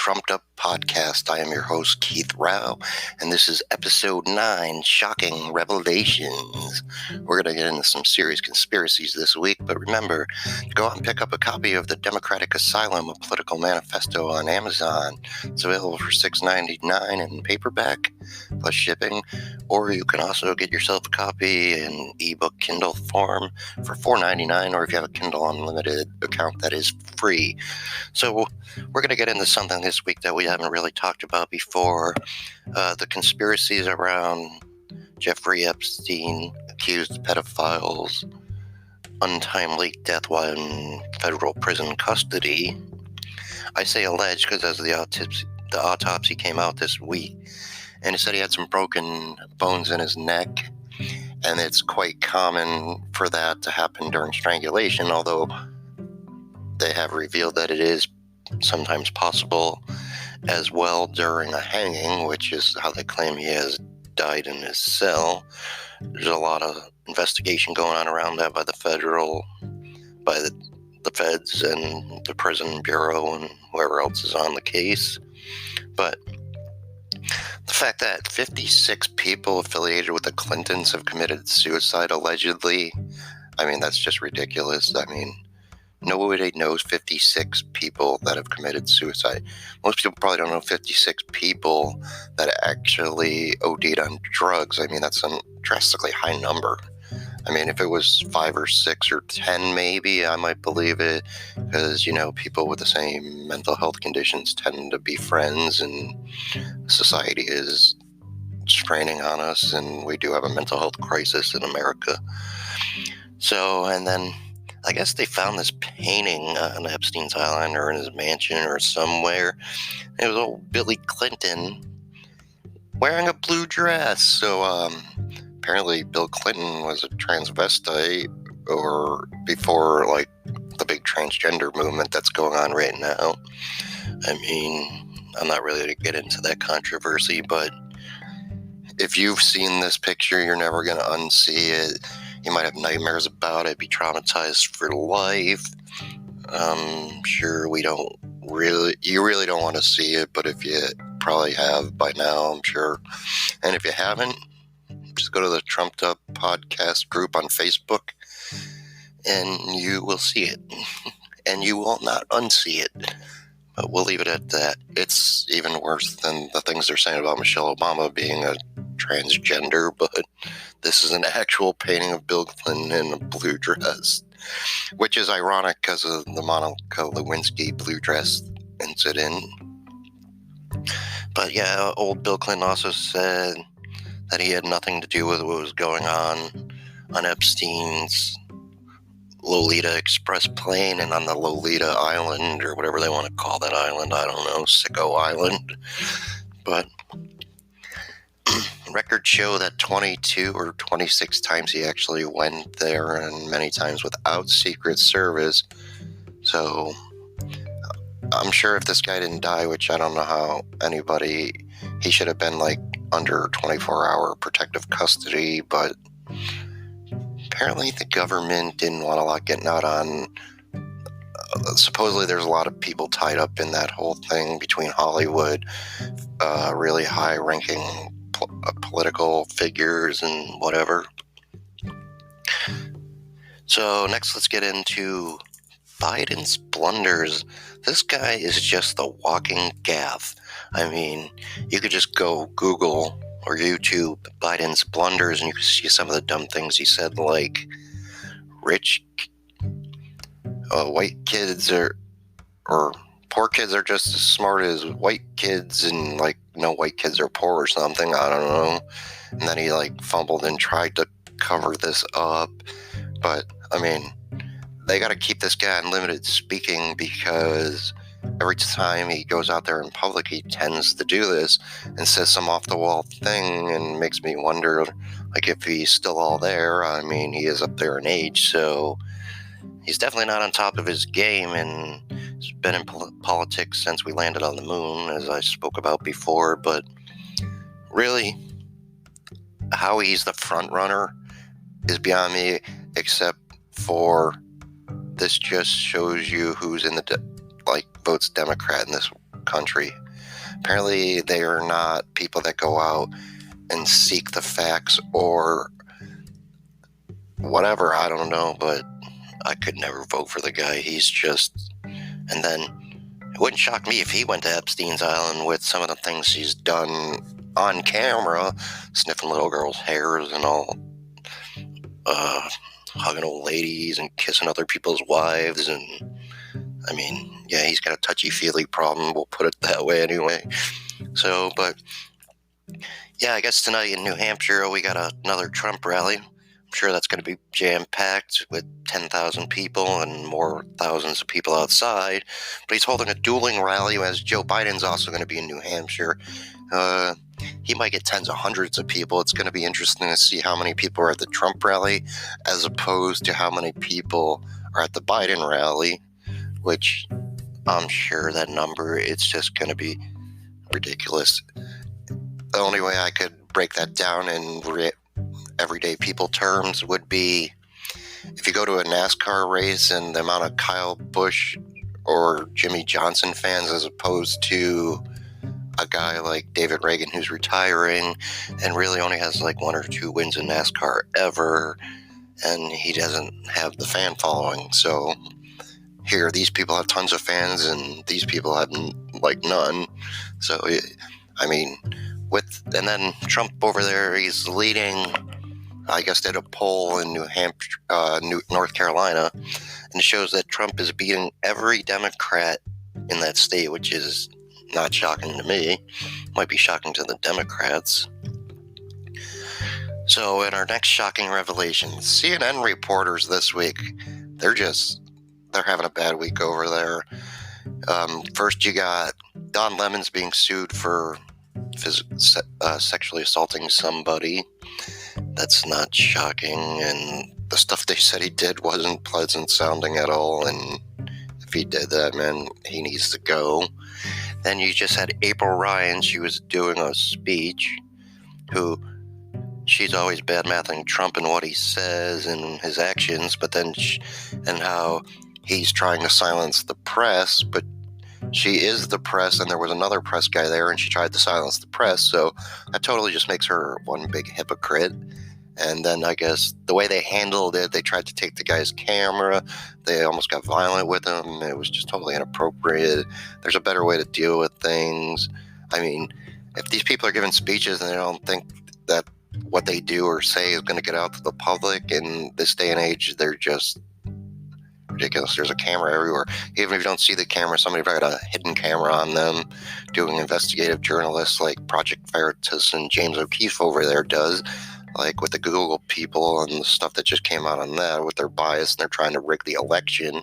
Trumped Up Podcast. I am your host, Keith Rao, and this is episode 9, Shocking Revelations. We're going to get into some serious conspiracies this week, but remember to go out and pick up a copy of the Democratic Asylum, a Political Manifesto on Amazon. It's available for $6.99 in paperback plus shipping, or you can also get yourself a copy in ebook Kindle form for $4.99, or if you have a Kindle Unlimited account, that is free. So we're going to get into something this week that we haven't really talked about before. The conspiracies around Jeffrey Epstein, accused pedophiles, untimely death while in federal prison custody. I say alleged because as the autopsy came out this week, and it said he had some broken bones in his neck, and it's quite common for that to happen during strangulation, although they have revealed that it is sometimes possible as well during a hanging, which is how they claim he has died in his cell. There's a lot of investigation going on around that by the feds and the prison bureau and whoever else is on the case. But the fact that 56 people affiliated with the Clintons have committed suicide allegedly, I mean, that's just ridiculous. I mean, nobody knows 56 people that have committed suicide. Most people probably don't know 56 people that actually OD'd on drugs. I mean, that's a drastically high number. I mean, if it was 5 or 6 or 10 maybe, I might believe it, because, people with the same mental health conditions tend to be friends, and society is straining on us, and we do have a mental health crisis in America. So, and then I guess they found this painting on Epstein's Island or in his mansion or somewhere. It was old Billy Clinton wearing a blue dress. So apparently Bill Clinton was a transvestite, or before the big transgender movement that's going on right now. I mean, I'm not really going to get into that controversy, but if you've seen this picture, you're never going to unsee it. You might have nightmares about it, be traumatized for life. I'm sure you really don't want to see it, but if you probably have by now, I'm sure. And if you haven't, just go to the Trumped Up Podcast group on Facebook, and you will see it. And you will not unsee it. But we'll leave it at that. It's even worse than the things they're saying about Michelle Obama being a transgender, but this is an actual painting of Bill Clinton in a blue dress, which is ironic because of the Monica Lewinsky blue dress incident. But yeah, old Bill Clinton also said that he had nothing to do with what was going on Epstein's Lolita Express plane and on the Lolita Island, or whatever they want to call that island. I don't know, Sicko Island. But records show that 22 or 26 times he actually went there, and many times without Secret Service. So I'm sure if this guy didn't die, which I don't know how he should have been under 24-hour protective custody, but apparently the government didn't want a lot getting out on. Supposedly there's a lot of people tied up in that whole thing between Hollywood, really high-ranking political figures and whatever. So next, let's get into Biden's blunders. This guy is just the walking gaffe. I mean, you could just go Google or YouTube Biden's blunders, and you can see some of the dumb things he said, like white kids or poor kids are just as smart as white kids, and no white kids are poor or something. I don't know. And then he fumbled and tried to cover this up. But I mean, they got to keep this guy on limited speaking, because every time he goes out there in public, he tends to do this and says some off-the-wall thing, and makes me wonder, if he's still all there. I mean, he is up there in age, so he's definitely not on top of his game, and he's been in politics since we landed on the moon, as I spoke about before. But really, how he's the front runner is beyond me, except for this just shows you who's in the votes Democrat in this country. Apparently, they are not people that go out and seek the facts or whatever. I don't know, but I could never vote for the guy. He's just... And then it wouldn't shock me if he went to Epstein's Island with some of the things he's done on camera, sniffing little girls' hairs and all, hugging old ladies and kissing other people's wives. And I mean, yeah, he's got a touchy-feely problem. We'll put it that way anyway. So, but yeah, I guess tonight in New Hampshire we got another Trump rally. I'm sure that's going to be jam-packed with 10,000 people and more thousands of people outside. But he's holding a dueling rally as Joe Biden's also going to be in New Hampshire. He might get tens of hundreds of people. It's going to be interesting to see how many people are at the Trump rally as opposed to how many people are at the Biden rally, which I'm sure that number, it's just going to be ridiculous. The only way I could break that down in everyday people terms would be if you go to a NASCAR race and the amount of Kyle Busch or Jimmy Johnson fans as opposed to a guy like David Reagan who's retiring and really only has like 1 or 2 wins in NASCAR ever, and he doesn't have the fan following. So here, these people have tons of fans and these people have like none. So, I mean, and then Trump over there, he's leading, I guess, did a poll in New Hampshire, North Carolina, and it shows that Trump is beating every Democrat in that state, which is not shocking to me. Might be shocking to the Democrats. So in our next shocking revelation, CNN reporters this week, they're having a bad week over there. First you got Don Lemon's being sued for sexually assaulting somebody. That's not shocking, and the stuff they said he did wasn't pleasant sounding at all, and if he did that, man, he needs to go. Then you just had April Ryan. She was doing a speech, she's always bad-mouthing Trump and what he says and his actions, but then and how he's trying to silence the press, but she is the press, and there was another press guy there, and she tried to silence the press, so that totally just makes her one big hypocrite. And then I guess the way they handled it, they tried to take the guy's camera. They almost got violent with him. It was just totally inappropriate. There's a better way to deal with things. I mean, if these people are giving speeches and they don't think that what they do or say is going to get out to the public in this day and age, they're just ridiculous. There's a camera everywhere. Even if you don't see the camera, somebody's got a hidden camera on them, doing investigative journalists like Project Veritas and James O'Keefe over there does, like with the Google people and the stuff that just came out on that with their bias, and they're trying to rig the election.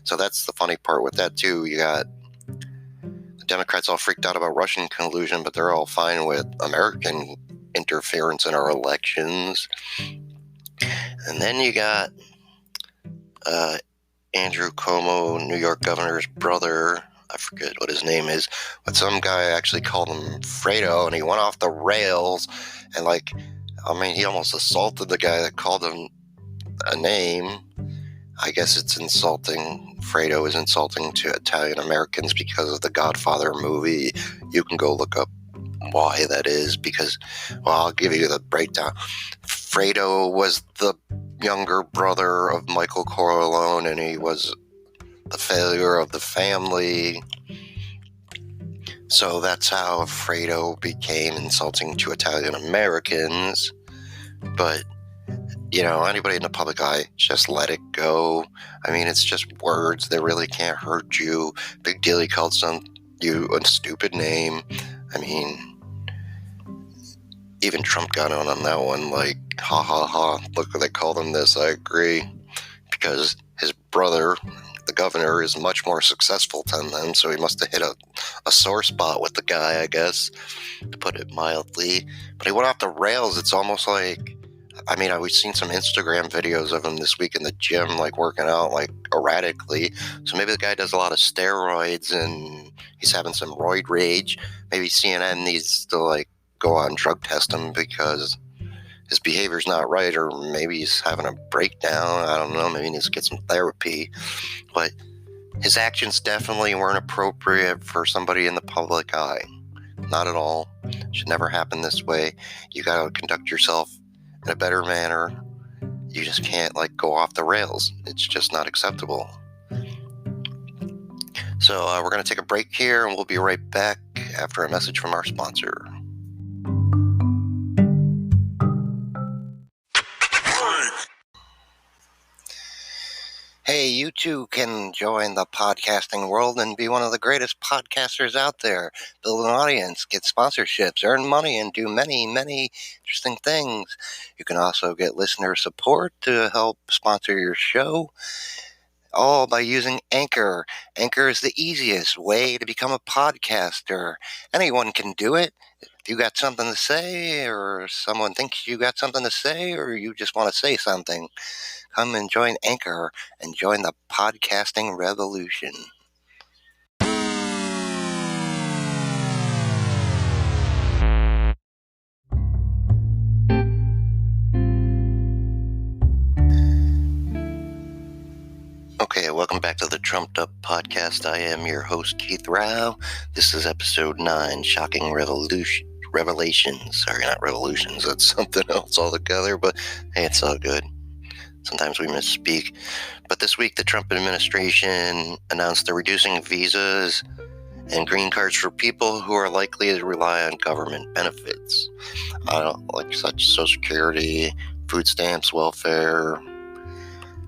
So that's the funny part with that too. You got the Democrats all freaked out about Russian collusion, but they're all fine with American interference in our elections. And then you got Andrew Cuomo, New York governor's brother. I forget what his name is, but some guy actually called him Fredo, and he went off the rails, and he almost assaulted the guy that called him a name. I guess it's insulting. Fredo is insulting to Italian Americans because of the Godfather movie. You can go look up why that is, because, I'll give you the breakdown. Fredo was the younger brother of Michael Corleone, and he was the failure of the family. So that's how Fredo became insulting to Italian Americans. But, anybody in the public eye, just let it go. I mean, it's just words. They really can't hurt you. Big deal, he called you a stupid name. I mean, even Trump got on that one, like, ha ha ha, look, they called him this. I agree, because his brother, the governor, is much more successful than them, so he must have hit a sore spot with the guy, I guess, to put it mildly. But he went off the rails. It's almost like, we've seen some Instagram videos of him this week in the gym, like working out like erratically. So maybe the guy does a lot of steroids and he's having some roid rage. Maybe CNN needs to go on drug test him because his behavior's not right, or maybe he's having a breakdown. I don't know. Maybe he needs to get some therapy. But His actions definitely weren't appropriate for somebody in the public eye. Not at all. Should never happen this way. You gotta conduct yourself in a better manner. You just can't go off the rails. It's just not acceptable. So we're gonna take a break here, and we'll be right back after a message from our sponsor. Hey, you too can join the podcasting world and be one of the greatest podcasters out there. Build an audience, get sponsorships, earn money, and do many, many interesting things. You can also get listener support to help sponsor your show, all by using Anchor. Anchor is the easiest way to become a podcaster. Anyone can do it. If you got something to say, or someone thinks you got something to say, or you just want to say something, come and join Anchor and join the podcasting revolution. Okay, welcome back to the Trumped Up Podcast. I am your host, Keith Rao. This is episode 9, Shocking Revelations. Sorry, not revolutions. That's something else altogether, but hey, it's all good. Sometimes we misspeak. But this week, the Trump administration announced they're reducing visas and green cards for people who are likely to rely on government benefits, such Social Security, food stamps, welfare,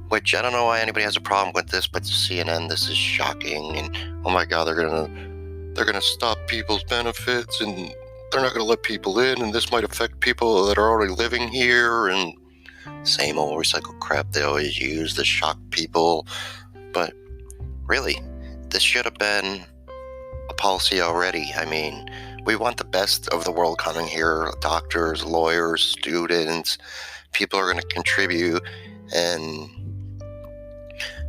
which I don't know why anybody has a problem with this, but to CNN, this is shocking. And oh my God, they're gonna stop people's benefits, and they're not gonna let people in, and this might affect people that are already living here, and same old recycled crap they always use to shock people. But really, this should have been a policy already. I mean, we want the best of the world coming here. Doctors, lawyers, students, people are going to contribute, and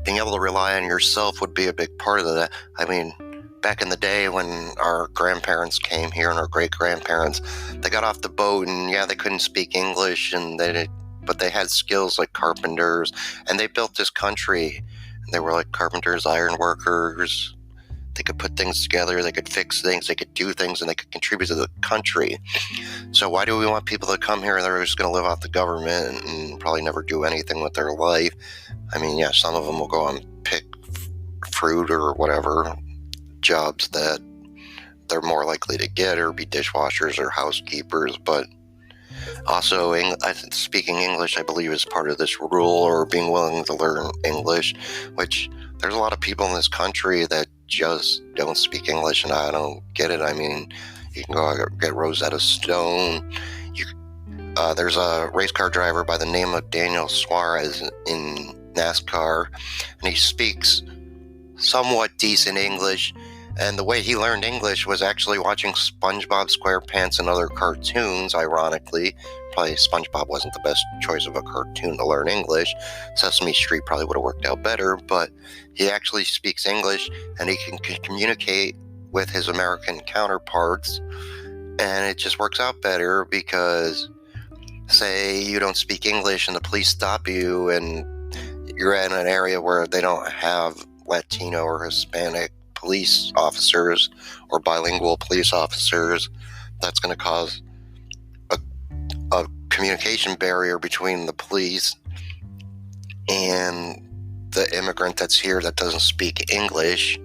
being able to rely on yourself would be a big part of that. I mean, back in the day when our grandparents came here and our great-grandparents, they got off the boat, and yeah, they couldn't speak English, but they had skills like carpenters, and they built this country. And they were like carpenters, iron workers. They could put things together, they could fix things, they could do things, and they could contribute to the country. So why do we want people to come here and they're just going to live off the government and probably never do anything with their life? I mean, yeah, some of them will go and pick fruit or whatever jobs that they're more likely to get, or be dishwashers or housekeepers, but also, speaking English, I believe, is part of this rule, or being willing to learn English, which there's a lot of people in this country that just don't speak English, and I don't get it. I mean, you can go get Rosetta Stone. There's a race car driver by the name of Daniel Suarez in NASCAR, and he speaks somewhat decent English. And the way he learned English was actually watching SpongeBob SquarePants and other cartoons, ironically. Probably SpongeBob wasn't the best choice of a cartoon to learn English. Sesame Street probably would have worked out better, but he actually speaks English, and he can communicate with his American counterparts, and it just works out better because, say you don't speak English and the police stop you, and you're in an area where they don't have Latino or Hispanic police officers or bilingual police officers, that's going to cause a communication barrier between the police and the immigrant that's here that doesn't speak English.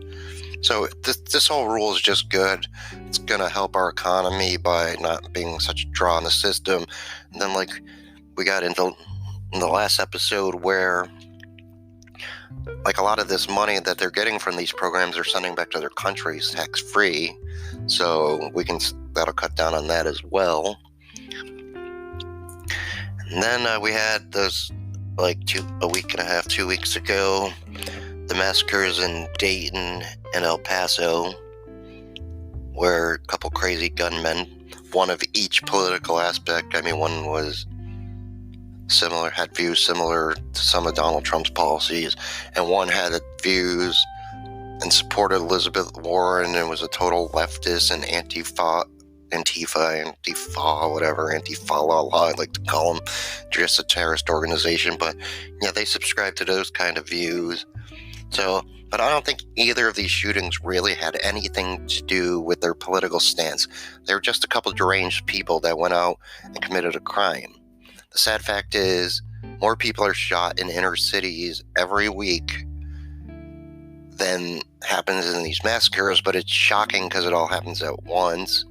So this whole rule is just good. It's going to help our economy by not being such a draw in the system. And then we got into in the last episode where a lot of this money that they're getting from these programs are sending back to their countries tax-free, so that'll cut down on that as well. And then we had those 2 weeks ago, the massacres in Dayton and El Paso, where a couple crazy gunmen, one of each political aspect. I mean, one was had views similar to some of Donald Trump's policies, and one had views and supported Elizabeth Warren and was a total leftist and Antifa, I like to call them, just a terrorist organization. But yeah, they subscribe to those kind of views. So But I don't think either of these shootings really had anything to do with their political stance. They were just a couple of deranged people that went out and committed a crime. The sad fact is, more people are shot in inner cities every week than happens in these massacres, but it's shocking because it all happens at once.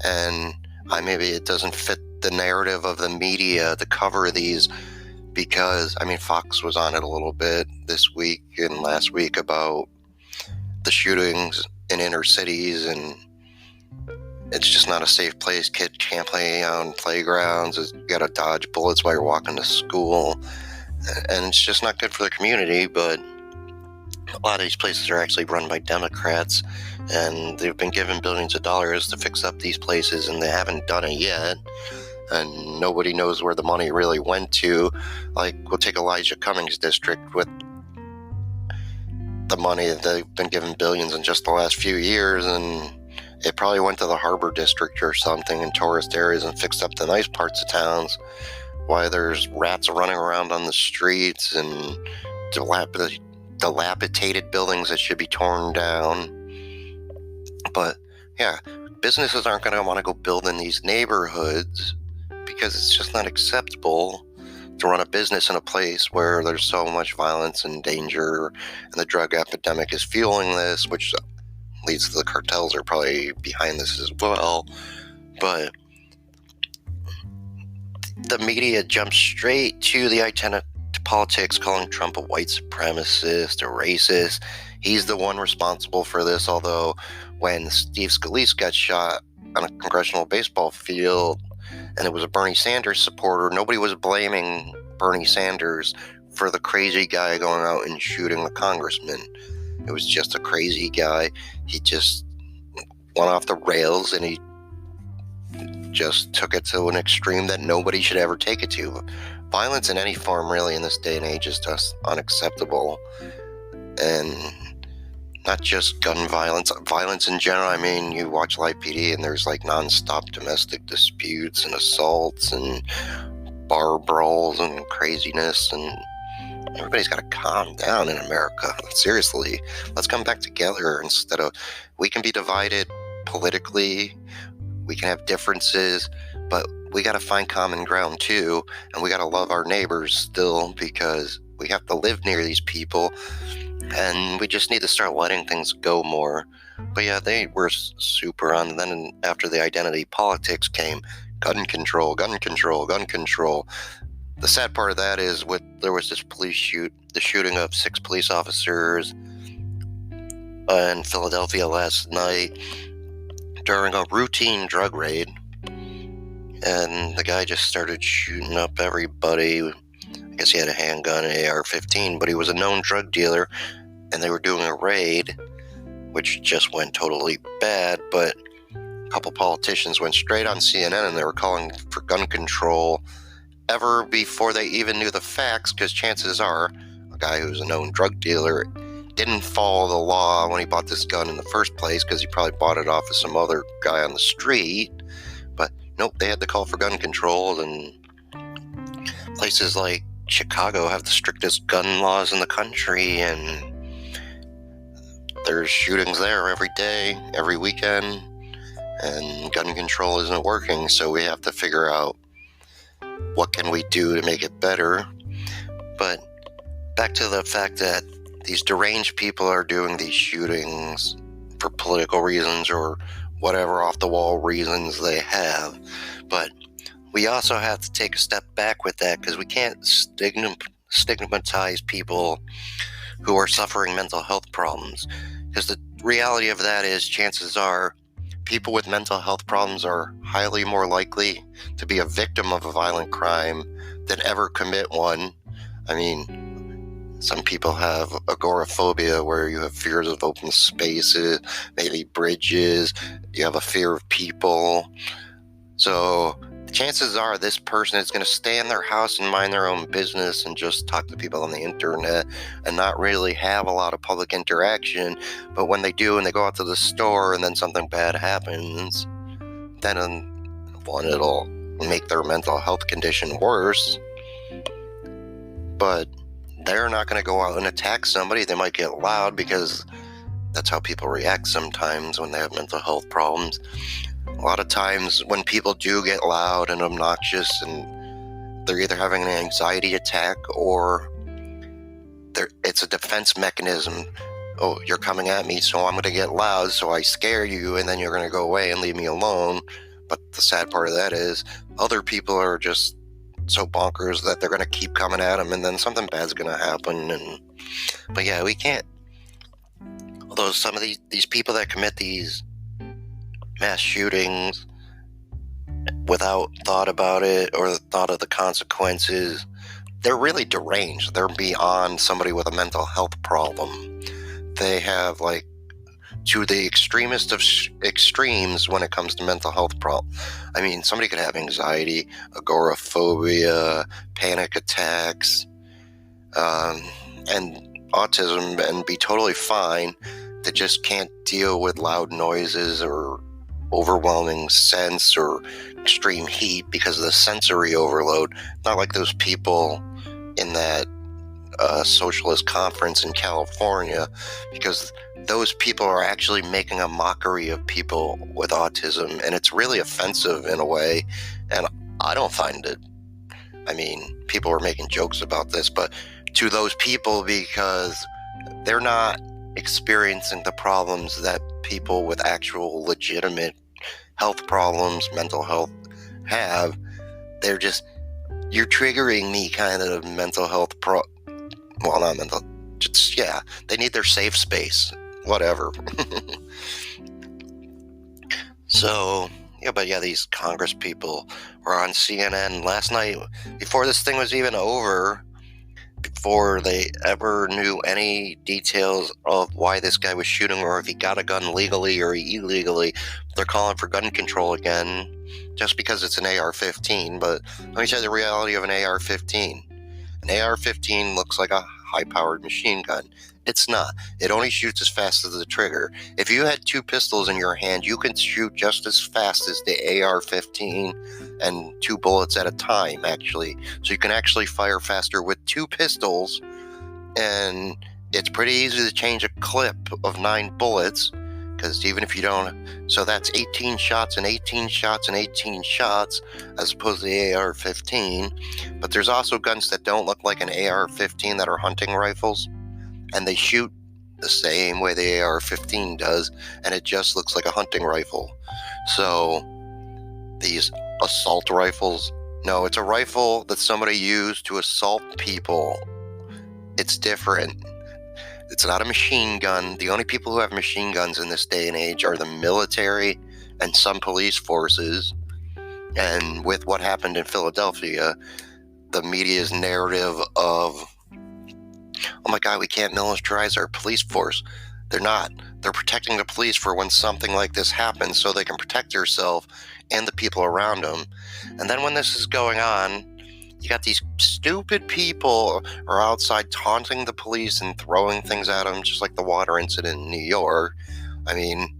And maybe it doesn't fit the narrative of the media to cover these, because, Fox was on it a little bit this week and last week about the shootings in inner cities, and it's just not a safe place. Kids can't play on playgrounds. You got to dodge bullets while you're walking to school, and it's just not good for the community. But a lot of these places are actually run by Democrats, and they've been given billions of dollars to fix up these places, and they haven't done it yet. And nobody knows where the money really went to. Like, we'll take Elijah Cummings' district with the money that they've been given billions in just the last few years, and it probably went to the Harbor District or something in tourist areas and fixed up the nice parts of towns. Why there's rats running around on the streets and dilapidated buildings that should be torn down. But yeah, businesses aren't going to want to go build in these neighborhoods because it's just not acceptable to run a business in a place where there's so much violence and danger, and the drug epidemic is fueling this, which leads to the cartels are probably behind this as well. But the media jumps straight to the identity politics, calling Trump a white supremacist, a racist. He's the one responsible for this, although when Steve Scalise got shot on a congressional baseball field and it was a Bernie Sanders supporter, nobody was blaming Bernie Sanders for the crazy guy going out and shooting the congressman. It was just a crazy guy. He just went off the rails, and he just took it to an extreme that nobody should ever take it to. Violence in any form, really, in this day and age is just unacceptable. And not just gun violence, violence in general. You watch Live PD and there's like nonstop domestic disputes and assaults and bar brawls and craziness, and everybody's got to calm down in America. Seriously, let's come back together instead of, we can be divided politically, we can have differences, but we got to find common ground too, and we got to love our neighbors still, because we have to live near these people, and we just need to start letting things go more. But yeah, they were super on. And then after the identity politics came, gun control, gun control, gun control. The sad part of that is there was this the shooting of 6 police officers in Philadelphia last night during a routine drug raid. And the guy just started shooting up everybody. I guess he had a handgun, an AR-15, but he was a known drug dealer, and they were doing a raid, which just went totally bad. But a couple politicians went straight on CNN, and they were calling for gun control ever before they even knew the facts, because chances are a guy who's a known drug dealer didn't follow the law when he bought this gun in the first place, because he probably bought it off of some other guy on the street. But nope, they had to call for gun control, and places like Chicago have the strictest gun laws in the country, and there's shootings there every day, every weekend, and gun control isn't working. So we have to figure out what can we do to make it better. But back to the fact that these deranged people are doing these shootings for political reasons or whatever off-the-wall reasons they have. But we also have to take a step back with that, because we can't stigmatize people who are suffering mental health problems. Because the reality of that is, chances are, people with mental health problems are highly more likely to be a victim of a violent crime than ever commit one. Some people have agoraphobia, where you have fears of open spaces, maybe bridges, you have a fear of people. So chances are this person is going to stay in their house and mind their own business and just talk to people on the internet and not really have a lot of public interaction. But when they do, and they go out to the store and then something bad happens, then it'll make their mental health condition worse. But they're not going to go out and attack somebody. They might get loud because that's how people react sometimes when they have mental health problems. A lot of times when people do get loud and obnoxious, and they're either having an anxiety attack or it's a defense mechanism. Oh, you're coming at me, so I'm going to get loud, so I scare you, and then you're going to go away and leave me alone. But the sad part of that is other people are just so bonkers that they're going to keep coming at them, and then something bad's going to happen. But yeah, we can't. Although some of these people that commit these mass shootings without thought about it or thought of the consequences, they're really deranged. They're beyond somebody with a mental health problem. They have, like, to the extremist of extremes when it comes to mental health problems. I mean, somebody could have anxiety, agoraphobia, panic attacks, and autism and be totally fine. They just can't deal with loud noises or overwhelming sense or extreme heat because of the sensory overload. Not like those people in that socialist conference in California, because those people are actually making a mockery of people with autism, and it's really offensive in a way, and I don't find it. I mean, people are making jokes about this, but to those people, because they're not experiencing the problems that people with actual legitimate health problems, mental health, have, you're triggering me kind of mental health well, not mental, just, yeah, they need their safe space, whatever. So, yeah, but yeah, these Congress people were on CNN last night, before this thing was even over, before they ever knew any details of why this guy was shooting or if he got a gun legally or illegally. They're calling for gun control again, just because it's an AR-15, but let me tell you the reality of an AR-15. An AR-15 looks like a high-powered machine gun. It's not. It only shoots as fast as the trigger. If you had two pistols in your hand, you can shoot just as fast as the AR-15 and 2 bullets at a time, actually. So you can actually fire faster with 2 pistols, and it's pretty easy to change a clip of 9 bullets, because even if you don't, so that's 18 shots and 18 shots and 18 shots, as opposed to the AR-15. But there's also guns that don't look like an AR-15 that are hunting rifles, and they shoot the same way the AR-15 does, and it just looks like a hunting rifle. So these assault rifles, no, it's a rifle that somebody used to assault people. It's different. It's not a machine gun. The only people who have machine guns in this day and age are the military and some police forces. And with what happened in Philadelphia, the media's narrative of, oh my God, we can't militarize our police force. They're not. They're protecting the police for when something like this happens so they can protect themselves and the people around them. And then when this is going on, you got these stupid people are outside taunting the police and throwing things at them, just like the water incident in New York. I mean,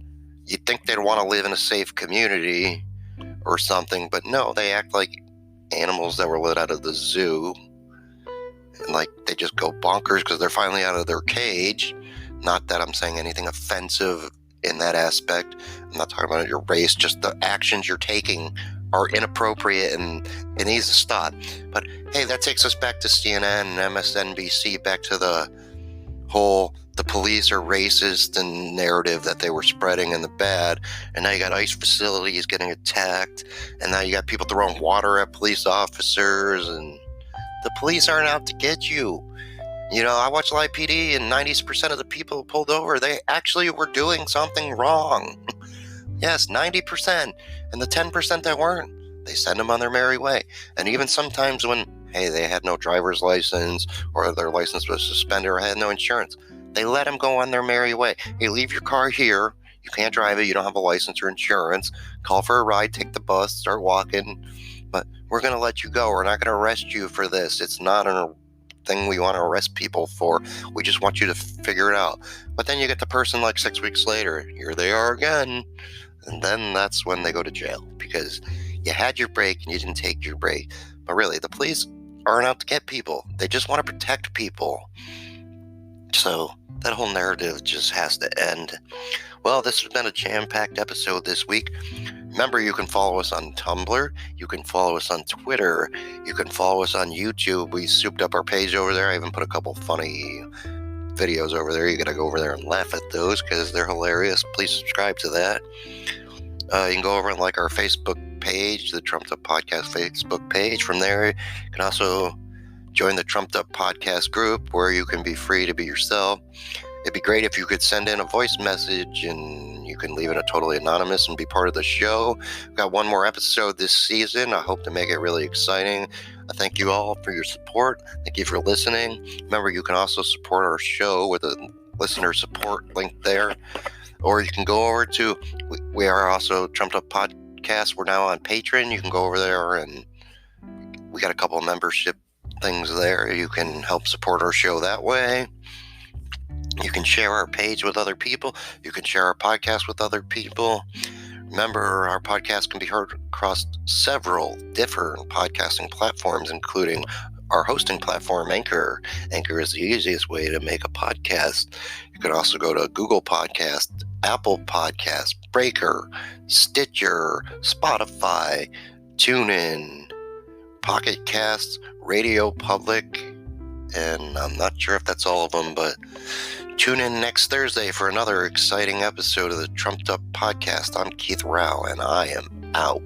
you'd think they'd want to live in a safe community or something, but no, they act like animals that were let out of the zoo. And like they just go bonkers because they're finally out of their cage. Not that I'm saying anything offensive in that aspect. I'm not talking about your race, just the actions you're taking are inappropriate and it needs to stop. But hey, that takes us back to CNN and MSNBC, back to the whole the police are racist and narrative that they were spreading in the bad. And now you got ICE facilities getting attacked, and now you got people throwing water at police officers, and the police aren't out to get you. You know, I watch Live PD, and 90% of the people pulled over, they actually were doing something wrong. Yes, 90%. And the 10% that weren't, they send them on their merry way. And even sometimes when, hey, they had no driver's license or their license was suspended or had no insurance, they let them go on their merry way. Hey, leave your car here. You can't drive it. You don't have a license or insurance. Call for a ride, take the bus, start walking. But we're going to let you go. We're not going to arrest you for this. It's not a thing we want to arrest people for. We just want you to figure it out. But then you get the person like 6 weeks later. Here they are again. And then that's when they go to jail because you had your break and you didn't take your break. But really, the police aren't out to get people. They just want to protect people. So that whole narrative just has to end. Well, this has been a jam-packed episode this week. Remember, you can follow us on Tumblr. You can follow us on Twitter. You can follow us on YouTube. We souped up our page over there. I even put a couple funny videos over there. You got to go over there and laugh at those because they're hilarious. Please subscribe to that. You can go over and like our Facebook page, the Trumped Up Podcast Facebook page. From there, you can also join the Trumped Up Podcast group where you can be free to be yourself. It'd be great if you could send in a voice message and you can leave it totally anonymous and be part of the show. We've got one more episode this season. I hope to make it really exciting. I thank you all for your support. Thank you for listening. Remember, you can also support our show with a listener support link there. Or you can go over to, we are also Trumped Up Podcast. We're now on Patreon. You can go over there and we got a couple of membership things there. You can help support our show that way. You can share our page with other people. You can share our podcast with other people. Remember, our podcast can be heard across several different podcasting platforms, including our hosting platform, Anchor. Anchor is the easiest way to make a podcast. You can also go to Google Podcast, Apple Podcast, Breaker, Stitcher, Spotify, TuneIn, Pocket Casts, Radio Public, and I'm not sure if that's all of them, but tune in next Thursday for another exciting episode of the Trumped Up Podcast. I'm Keith Rao, and I am out.